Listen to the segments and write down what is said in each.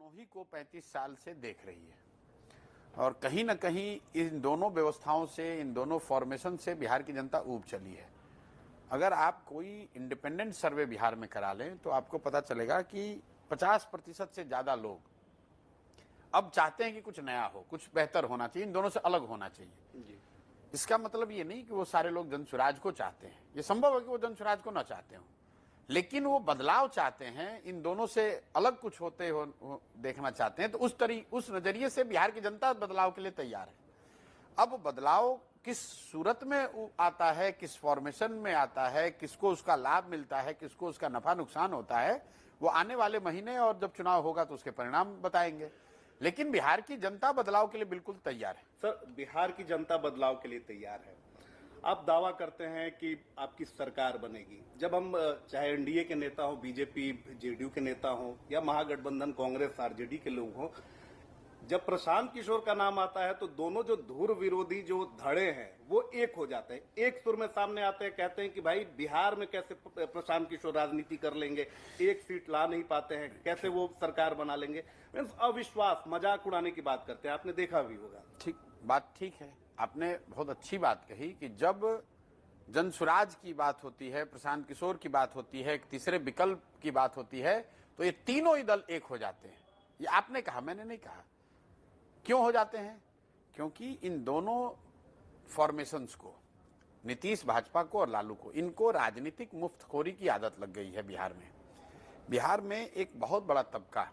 दोनों ही को 35 साल से देख रही है और कहीं ना कहीं इन दोनों व्यवस्थाओं से, इन दोनों फॉर्मेशन से बिहार की जनता ऊब चली है। अगर आप कोई इंडिपेंडेंट सर्वे बिहार में करा लें तो आपको पता चलेगा कि 50% से ज्यादा लोग अब चाहते हैं कि कुछ नया हो, कुछ बेहतर होना चाहिए, इन दोनों से अलग होना चाहिए जी। इसका मतलब ये नहीं कि वो सारे लोग जनसुराज को चाहते हैं, ये संभव है कि वो जनसुराज को ना चाहते हो, लेकिन वो बदलाव चाहते हैं, इन दोनों से अलग कुछ होते हो देखना चाहते हैं। तो उस नजरिए से बिहार की जनता बदलाव के लिए तैयार है। अब बदलाव किस सूरत में आता है, किस फॉर्मेशन में आता है, किसको उसका लाभ मिलता है, किसको उसका नफा नुकसान होता है, वो आने वाले महीने और जब चुनाव होगा तो उसके परिणाम बताएंगे। लेकिन बिहार की जनता बदलाव के लिए बिल्कुल तैयार है। सर, बिहार की जनता बदलाव के लिए तैयार है। आप दावा करते हैं कि आपकी सरकार बनेगी। जब हम चाहे एनडीए के नेता हो, बीजेपी जेडीयू के नेता हो या महागठबंधन कांग्रेस आरजेडी के लोग हो, जब प्रशांत किशोर का नाम आता है तो दोनों जो धुर विरोधी जो धड़े हैं वो एक हो जाते हैं, एक सुर में सामने आते हैं, कहते हैं कि भाई बिहार में कैसे प्रशांत किशोर राजनीति कर लेंगे, एक सीट ला नहीं पाते हैं, कैसे वो सरकार बना लेंगे। अविश्वास, मजाक उड़ाने की बात करते हैं, आपने देखा भी होगा। बात ठीक है, आपने बहुत अच्छी बात कही कि जब जनसुराज की बात होती है, प्रशांत किशोर की बात होती है, एक तीसरे विकल्प की बात होती है, तो ये तीनों ही दल एक हो जाते हैं। ये आपने कहा, मैंने नहीं कहा। क्यों हो जाते हैं? क्योंकि इन दोनों फॉर्मेशंस को, नीतीश भाजपा को और लालू को, इनको राजनीतिक मुफ्तखोरी की आदत लग गई है बिहार में। बिहार में एक बहुत बड़ा तबका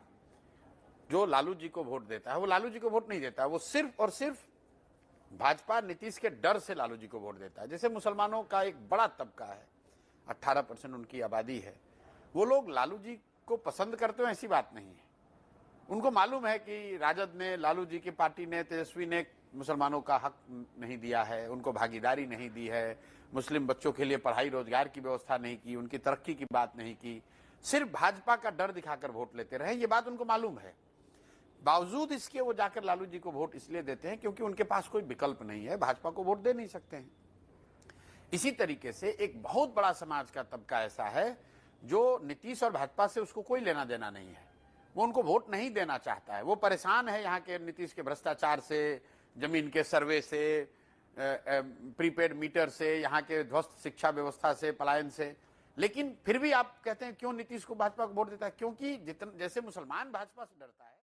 जो लालू जी को वोट देता है, वो लालू जी को वोट नहीं देता है, वो सिर्फ और सिर्फ भाजपा नीतीश के डर से लालू जी को वोट देता है। जैसे मुसलमानों का एक बड़ा तबका है, 18% उनकी आबादी है, वो लोग लालू जी को पसंद करते हो ऐसी बात नहीं है। उनको मालूम है कि राजद ने, लालू जी की पार्टी ने, तेजस्वी ने मुसलमानों का हक नहीं दिया है, उनको भागीदारी नहीं दी है, मुस्लिम बच्चों के लिए पढ़ाई रोजगार की व्यवस्था नहीं की, उनकी तरक्की की बात नहीं की, सिर्फ भाजपा का डर दिखाकर वोट लेते रहे, ये बात उनको मालूम है। बावजूद इसके वो जाकर लालू जी को वोट इसलिए देते हैं क्योंकि उनके पास कोई विकल्प नहीं है, भाजपा को वोट दे नहीं सकते हैं। इसी तरीके से एक बहुत बड़ा समाज का तबका ऐसा है जो नीतीश और भाजपा से उसको कोई लेना देना नहीं है, वो उनको वोट नहीं देना चाहता है। वो परेशान है यहाँ के नीतीश के भ्रष्टाचार से, जमीन के सर्वे से, प्रीपेड मीटर से, यहाँ के ध्वस्त शिक्षा व्यवस्था से, पलायन से। लेकिन फिर भी आप कहते हैं क्यों नीतीश को भाजपा को वोट देता है? क्योंकि जैसे मुसलमान भाजपा से डरता है।